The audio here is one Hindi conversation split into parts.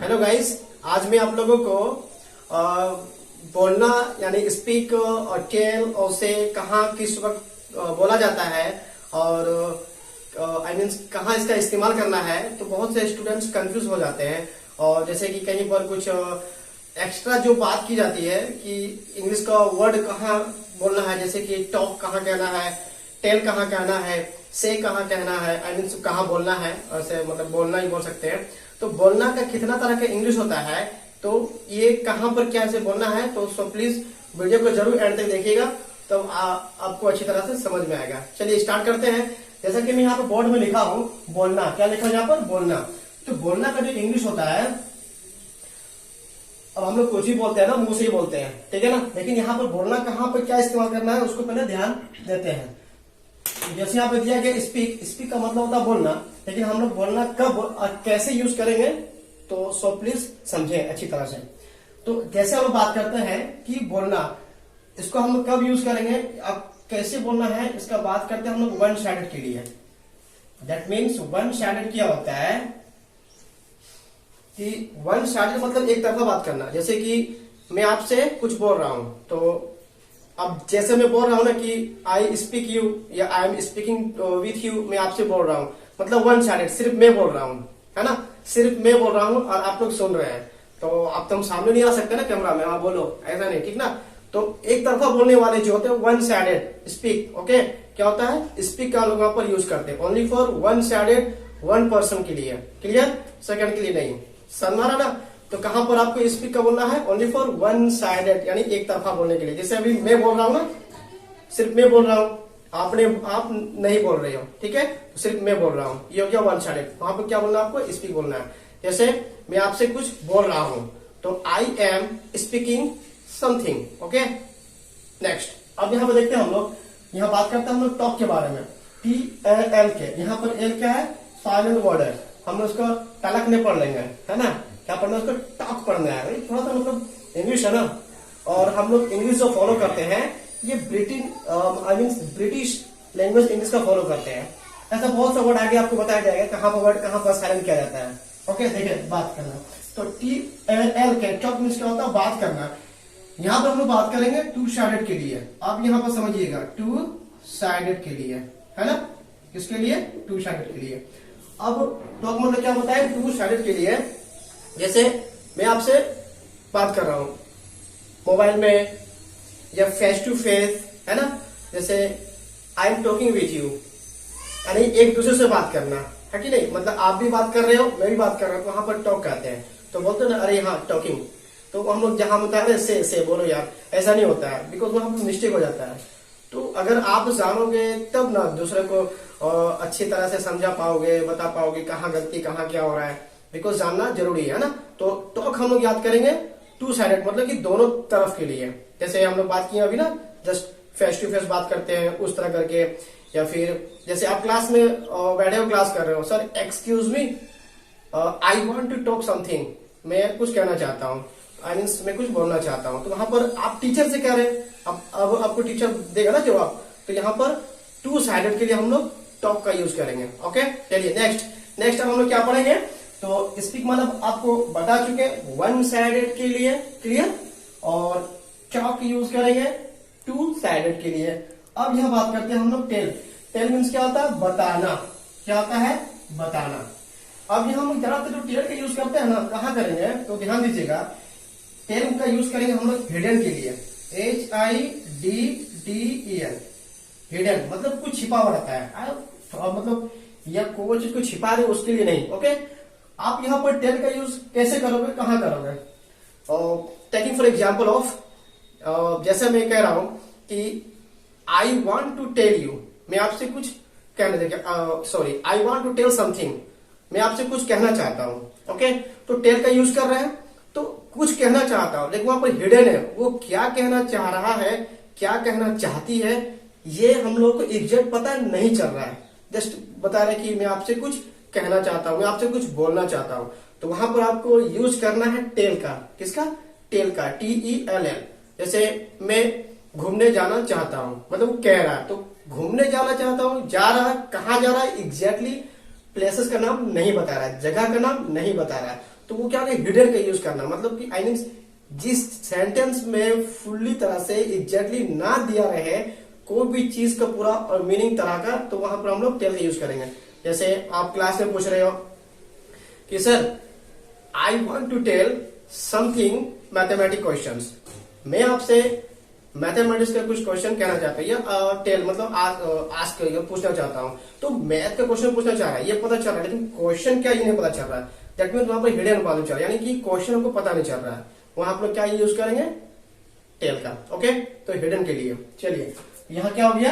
हेलो गाइस, आज मैं आप लोगों को बोलना यानी स्पीक और टेल और से कहाँ किस वक्त बोला जाता है और आई मीन कहाँ इसका इस्तेमाल करना है। तो बहुत से स्टूडेंट्स कंफ्यूज हो जाते हैं और जैसे कि कहीं पर कुछ एक्स्ट्रा जो बात की जाती है कि इंग्लिश का वर्ड कहाँ बोलना है, जैसे कि टॉक कहाँ कहना है, टेल कहाँ कहना है, से कहाँ कहना है, आई मीन कहाँ बोलना है, ऐसे मतलब बोलना ही बोल सकते हैं। तो बोलना का कितना तरह का इंग्लिश होता है, तो ये कहाँ पर क्या से बोलना है, तो सो प्लीज वीडियो को जरूर एंड तक देखिएगा तो आपको अच्छी तरह से समझ में आएगा। चलिए स्टार्ट करते हैं। जैसा कि मैं यहाँ पर बोर्ड में लिखा हूँ बोलना, क्या लिखा है यहाँ पर बोलना। तो बोलना का जो इंग्लिश होता है, अब हम लोग कुछ ही बोलते हैं ना, मुंह से ही बोलते हैं, ठीक है ना। लेकिन यहाँ पर बोलना कहाँ पर क्या इस्तेमाल करना है उसको पहले ध्यान देते हैं। जैसे यहाँ पे दिया गया स्पीक, स्पीक का मतलब होता है बोलना, लेकिन हम लोग बोलना कब और कैसे यूज करेंगे तो सो प्लीज समझे अच्छी तरह से। तो जैसे हम लोग बात करते हैं कि बोलना, इसको हम लोग कब यूज करेंगे, अब कैसे बोलना है इसका बात करते हैं हम लोग वन साइडेड के लिए। दैट मीन्स वन साइडेड क्या होता है कि वन साइडेड मतलब एक तरफा बात करना। जैसे कि मैं आपसे कुछ बोल रहा हूं, तो अब जैसे मैं बोल रहा हूं ना कि आई स्पीक यू या I am speaking with you, मैं आपसे बोल रहा हूं, मतलब वन साइडेड, सिर्फ मैं बोल रहा हूं, है ना, सिर्फ मैं बोल रहा हूं और आप लोग सुन रहे हैं। तो अब तुम सामने नहीं आ सकते ना कैमरा में, हाँ बोलो, ऐसा नहीं, ठीक ना। तो एक तरफा बोलने वाले जो होते हैं वन साइडेड स्पीक, ओके, क्या होता है स्पीक का लोग वहां पर यूज करते हैं only for one sided, one person के लिए, क्लियर, सेकंड के लिए नहीं, समझ रहा ना। तो कहां पर आपको स्पीक का बोलना है ओनली फॉर वन साइडेड यानी एक तरफा बोलने के लिए। जैसे अभी मैं बोल रहा हूं ना, सिर्फ मैं बोल रहा हूं, आप नहीं बोल रहे हो, ठीक है, तो सिर्फ मैं बोल रहा हूं, ये हो गया वन साइडेड। वहां पर क्या बोलना है आपको, स्पीक बोलना है। जैसे मैं आपसे कुछ बोल रहा हूं तो I am speaking something, okay. Next, अब यहाँ पर देखते हैं हम लोग, यहाँ बात करते हैं हम लोग टॉक के बारे में, TLL के। यहाँ पर एल क्या है, साइलेंट वर्ड है, हम लोग उसको टलक नहीं पढ़ लेंगे, है ना, क्या पढ़ना है उसको, टॉक पढ़ना है। थोड़ा सा मतलब इंग्लिश है ना, और हम लोग इंग्लिश जो फॉलो करते हैं ये ब्रिटिश लैंग्वेज इंग्लिश का फॉलो करते हैं। ऐसा बहुत सा वर्ड आगे आपको बताया जाएगा कहाँ पर वर्ड कहाँ पर साइलेंट किया जाता है, ओके। देखिए बात करना, तो TLL के टॉक मीन्स क्या होता है, बात करना। यहाँ पर हम लोग बात करेंगे टू साइडेड के लिए, आप यहाँ पर समझिएगा, टू साइडेड के लिए, है ना, किसके लिए, टू साइडेड के लिए। अब टॉक मतलब क्या होता है, टू साइडेड के लिए। जैसे मैं आपसे बात कर रहा हूं मोबाइल में या फेस टू फेस, है ना, जैसे I am talking with you, यानी एक दूसरे से बात करना है कि नहीं, मतलब आप भी बात कर रहे हो, मैं भी बात कर रहा हूं, वहां पर टॉक कहते हैं। तो बोलते हैं ना, अरे हाँ टॉकिंग, तो हम लोग जहां होता है से बोलो यार, ऐसा नहीं होता है, बिकॉज वहां पर मिस्टेक हो जाता है। तो अगर आप जानोगे तब ना दूसरे को अच्छी तरह से समझा पाओगे, बता पाओगे कहाँ गलती कहाँ क्या हो रहा है, बिकॉज जानना जरूरी है ना। तो टॉक हम लोग याद करेंगे टू साइडेड, मतलब कि दोनों तरफ के लिए। जैसे हम लोग बात किए अभी ना, जस्ट फेस टू फेस बात करते हैं उस तरह करके, या फिर जैसे आप क्लास में बैठे हो, क्लास कर रहे हो, sir excuse me I want to talk something, मैं कुछ कहना चाहता हूँ, आई मीन मैं कुछ बोलना चाहता हूँ। तो वहां पर आप टीचर से कह रहे हैं, अब आपको टीचर देगा ना जवाब, तो यहाँ पर टू साइडेड के लिए हम लोग टॉक का यूज करेंगे, ओके। चलिए नेक्स्ट अब हम लोग क्या पढ़ेंगे, तो स्पीक मतलब आपको बता चुके वन साइडेड के लिए, क्लियर, और टॉक यूज करेंगे टू साइडेड के लिए। अब यह बात करते हैं हम लोग टेल। टेल मीन्स क्या होता है, बताना, क्या होता है, बताना। अब यहाँ हम जरा जो टेल का यूज करते हैं ना, कहाँ करेंगे तो ध्यान दीजिएगा, टेल का यूज करेंगे हम लोग हिडन के लिए, HIDDEN, हिडन मतलब कुछ छिपा हुआ रहता है, मतलब या कोई चीज को छिपा रहे उसके लिए नहीं, ओके। आप यहाँ पर टेल का यूज कैसे करोगे, कहाँ करोगे, टेकिंग फॉर एग्जाम्पल ऑफ, जैसे मैं कह रहा हूं कि I want to tell you, मैं आपसे कुछ कहना देखिए, sorry I want to tell something, मैं आपसे कुछ कहना चाहता हूं, ओके। तो टेल का यूज कर रहे हैं, तो कुछ कहना चाहता हूं, लेकिन वहां पर हिडन है, वो क्या कहना चाह रहा है, क्या कहना चाहती है, ये हम लोग को एग्जैक्ट पता नहीं चल रहा है, जस्ट बता रहे कि मैं आपसे कुछ कहना चाहता हूं, मैं आपसे कुछ बोलना चाहता हूं। तो वहां पर आपको यूज करना है टेल का, किसका, टेल का, TELL। जैसे मैं घूमने जाना चाहता हूं, मतलब वो कह रहा है, तो घूमने जाना चाहता हूं, जा रहा है, कहाँ जा रहा है, एग्जैक्टली प्लेसेस का नाम नहीं बता रहा है, जगह का नाम नहीं बता रहा है, तो वो क्या है, हिडन का यूज करना, मतलब कि आई मीन जिस सेंटेंस में फुल्ली तरह से एग्जैक्टली ना दिया रहे कोई भी चीज का पूरा और मीनिंग तरह का, तो वहां पर हम लोग टेल का यूज करेंगे। जैसे आप क्लास में पूछ रहे हो कि sir I want to tell something mathematic question, मैं आपसे मैथमेटिक्स का कुछ क्वेश्चन कहना चाहता हूँ या टेल मतलब आस्क पूछना चाहता हूँ, तो मैथ का क्वेश्चन पूछना चाह रहा है, ये पता चल रहा है, लेकिन क्वेश्चन क्या ये नहीं पता चल रहा है। दैट मीन वहां पर हिडन वैल्यू चल रहा है, यानी कि क्वेश्चन हमको पता नहीं चल रहा है, वहां आप लोग क्या यूज करेंगे, टेल का। ओके, तो हिडन के लिए चलिए यहाँ क्या हो गया,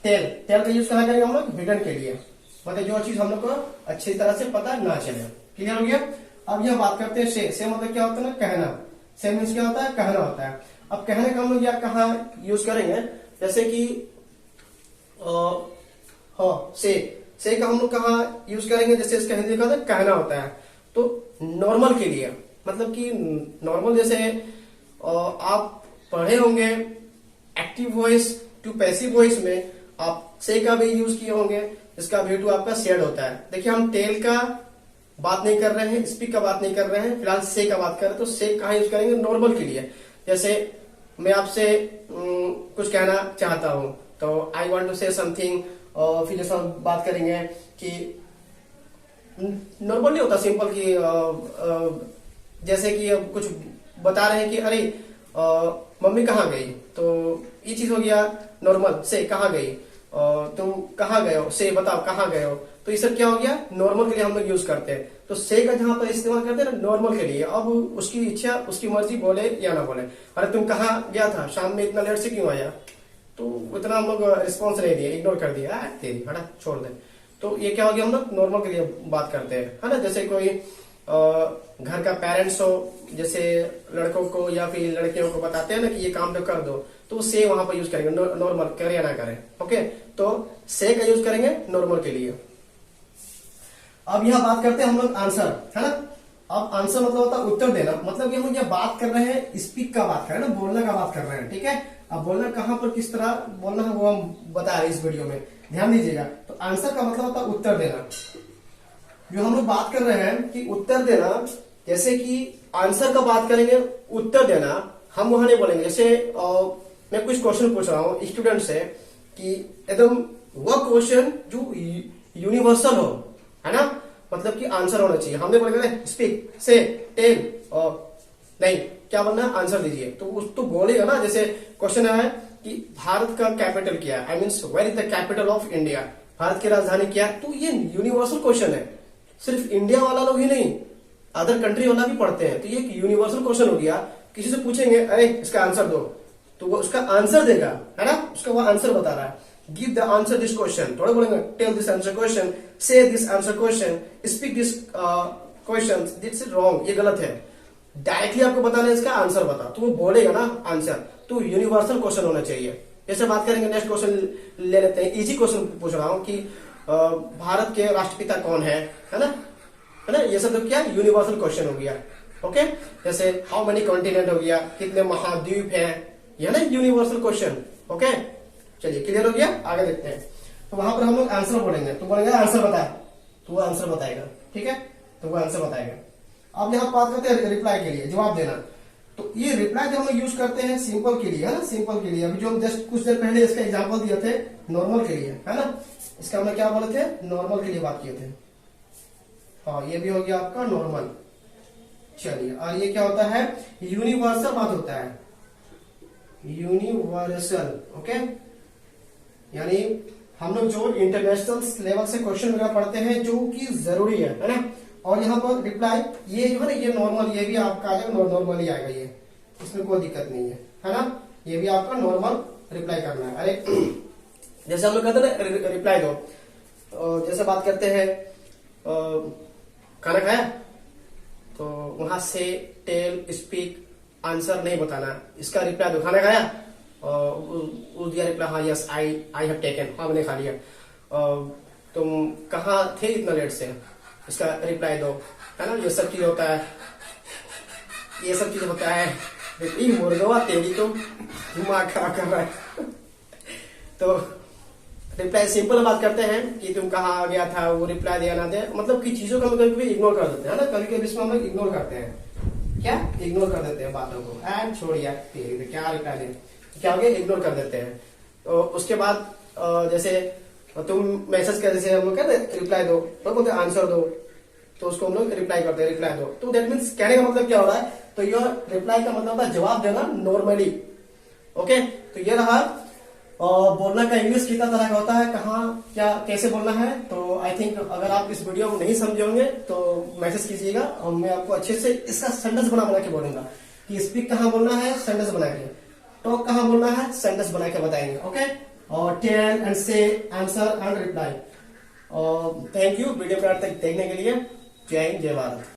टेल का यूज करा करेंगे हम लोग हिडन के लिए, मतलब जो चीज हम लोग को अच्छी तरह से पता ना चले। क्लियर हो गया। अब यह बात करते हैं से मतलब क्या होता है ना, कहना। से मीन्स क्या होता है, कहना होता है। अब कहने का हम लोग यहाँ कहाँ यूज करेंगे, जैसे कि से का हम लोग कहाँ यूज करेंगे, जैसे इसका हिंदी का कहना होता है, तो नॉर्मल के लिए, मतलब कि नॉर्मल जैसे आप पढ़े होंगे active voice to passive voice में आप से का भी यूज किए होंगे, इसका भी टू आपका शेड होता है। देखिए हम टेल का बात नहीं कर रहे हैं, स्पीक का बात नहीं कर रहे हैं, फिलहाल से का बात कर रहे हैं, तो से कहाँ यूज करेंगे, नॉर्मल के लिए। जैसे मैं आपसे कुछ कहना चाहता हूं, तो I want to say something, और फिर जैसा बात करेंगे कि नॉर्मल नहीं होता, सिंपल कि जैसे कि अब कुछ बता रहे हैं कि अरे मम्मी कहाँ गई, तो ये चीज हो गया नॉर्मल। से कहाँ गई, तुम कहाँ गए हो, से बताओ कहाँ गए हो, तो ये सब क्या हो गया, नॉर्मल के लिए हम लोग यूज करते हैं। तो से का जहां पर इस्तेमाल करते हैं ना नॉर्मल के लिए, अब उसकी इच्छा उसकी मर्जी बोले या ना बोले, अरे तुम कहाँ गया था, शाम में इतना लेट से क्यों आया, तो इतना हम लोग रिस्पॉन्स नहीं दिए, इग्नोर कर दिया, तेरी हटा छोड़ दे। तो ये क्या हो गया, हम लोग नॉर्मल के लिए बात करते हैं, है ना। जैसे कोई घर का पेरेंट्स हो, जैसे लड़कों को या फिर लड़कियों को बताते हैं ना कि ये काम तो कर दो, तो से वहां पर यूज करेंगे, नॉर्मल करे या ना करें। ओके, तो से का यूज करेंगे नॉर्मल के लिए। अब यह बात करते हैं हम लोग आंसर, है ना। अब आंसर मतलब होता है उत्तर देना, मतलब ये हम ये बात कर रहे हैं, स्पीक का बात कर रहे हैं ना, बोलने का बात कर रहे हैं, ठीक है। अब बोलना कहाँ पर किस तरह बोलना है वो हम बता रहे हैं इस वीडियो में, ध्यान दीजिएगा। तो आंसर का मतलब होता है उत्तर देना। जो हम लोग बात कर रहे हैं कि उत्तर देना, जैसे कि आंसर का बात करेंगे, उत्तर देना हम वहां नहीं बोलेंगे। जैसे मैं कुछ क्वेश्चन पूछ रहा हूँ स्टूडेंट से कि एकदम वह क्वेश्चन जो यूनिवर्सल हो, है ना, मतलब कि आंसर होना चाहिए। हमने बोलेंगे स्पीक, से, टेल, और नहीं क्या बोलना है, आंसर दीजिए, तो उस तो बोलेगा ना। जैसे क्वेश्चन है कि भारत का कैपिटल क्या है, I mean where is the capital of India, Bharat की राजधानी क्या है, तो ये यूनिवर्सल क्वेश्चन है, सिर्फ इंडिया वाला लोग ही नहीं, अदर कंट्री वाला भी पढ़ते हैं, तो ये यूनिवर्सल क्वेश्चन हो गया। किसी से पूछेंगे अरे इसका आंसर दो, तो वो उसका आंसर देगा, है ना, उसका वो आंसर बता रहा है। Give the answer this question, थोड़ा बोलेंगे टेल दिस आंसर क्वेश्चन, से this answer question, speak this question, this is wrong, ये गलत है। डायरेक्टली आपको बताना है इसका आंसर बता, तो वो बोलेगा ना आंसर, तो यूनिवर्सल क्वेश्चन होना चाहिए। जैसे बात करेंगे, नेक्स्ट क्वेश्चन ले लेते हैं, इजी क्वेश्चन पूछ रहा हूं कि भारत के राष्ट्रपिता कौन है ना, ये सब तो क्या यूनिवर्सल क्वेश्चन हो गया। ओके, जैसे हाउ मेनी कॉन्टिनेंट हो गया, कितने महाद्वीप है, यह ना यूनिवर्सल क्वेश्चन। ओके, चलिए क्लियर हो गया, आगे देखते हैं। तो वहां पर हम लोग आंसर बोलेंगे, तो बोलेंगे आंसर बता, तो वो आंसर बताएगा, ठीक है, तो वो आंसर बताएगा। अब यहाँ बात करते हैं रिप्लाई के लिए, जवाब देना। तो ये रिप्लाई जो हम लोग यूज करते हैं सिंपल के लिए, है ना, सिंपल के लिए। अभी जो हम जस्ट कुछ देर पहले इसका एग्जांपल दिए थे नॉर्मल के लिए, है ना, इसका हमने क्या बोले थे, नॉर्मल के लिए बात किए थे। हाँ, ये भी हो गया आपका नॉर्मल। चलिए, और ये क्या होता है, यूनिवर्सल बात होता है, यूनिवर्सल। ओके, यानी हम लोग जो इंटरनेशनल लेवल से क्वेश्चन वगैरह पढ़ते हैं जो कि जरूरी है ना। और यहाँ पर रिप्लाई ये जो है ना, ये नॉर्मल, ये भी आपका आ जाएगा, नॉर्मल ही आएगा, ये इसमें कोई दिक्कत नहीं है ना, ये भी आपका नॉर्मल रिप्लाई करना है। अरे जैसे हम लोग कहते हैं ना रिप्लाई दो, जैसे बात करते हैं खाना खाया, तो वहां से टेल, स्पीक, आंसर नहीं बताना, इसका रिप्लाई दो, खाना खाया, उस दिया रिप्लाई, हाँ यस आई हैव टेकन, हाँ मैंने खा लिया। तुम कहाँ थे इतना लेट से, इसका रिप्लाई दो, है ना, ये सब चीज होता है, ये सब चीज होता है। मुर्गवा तेरी तो दिमाग खराब कर रहा है। तो रिप्लाई सिंपल बात करते हैं कि तुम कहाँ गया था, वो रिप्लाई दिया ना दे, मतलब कि चीजों को हम कभी कभी इग्नोर कर देते हैं ना, कभी कभी इसमें हम लोग इग्नोर करते हैं, क्या इग्नोर कर देते हैं बातों को, एंड छोड़िए क्या रिप्लाई दे, क्या हो गया, इग्नोर कर देते हैं। तो उसके बाद जैसे तुम मैसेज कर, जैसे हम लोग कहते हैं रिप्लाई दो, तो बोलते आंसर दो, तो उसको हम लोग रिप्लाई करते हैं, रिप्लाई दो। तो दैट मीन्स कहने का मतलब क्या हो रहा है, तो योर रिप्लाई का मतलब होता है जवाब देना नॉर्मली। ओके, तो ये रहा बोलना का इंग्लिश कितना तरह का होता है, कहाँ क्या कैसे बोलना है। तो आई थिंक अगर आप इस वीडियो को नहीं समझे होंगे तो मैसेज कीजिएगा और मैं आपको अच्छे से इसका सेंटेंस बना के बोलूंगा कि स्पीक कहाँ बोलना है, सेंटेंस बना के, टॉक कहाँ बोलना है, सेंटेंस बना के बताएंगे। ओके, और टेल एंड से, answer and reply. Thank you video को तक देखने के लिए। जय हिंद, जय भारत।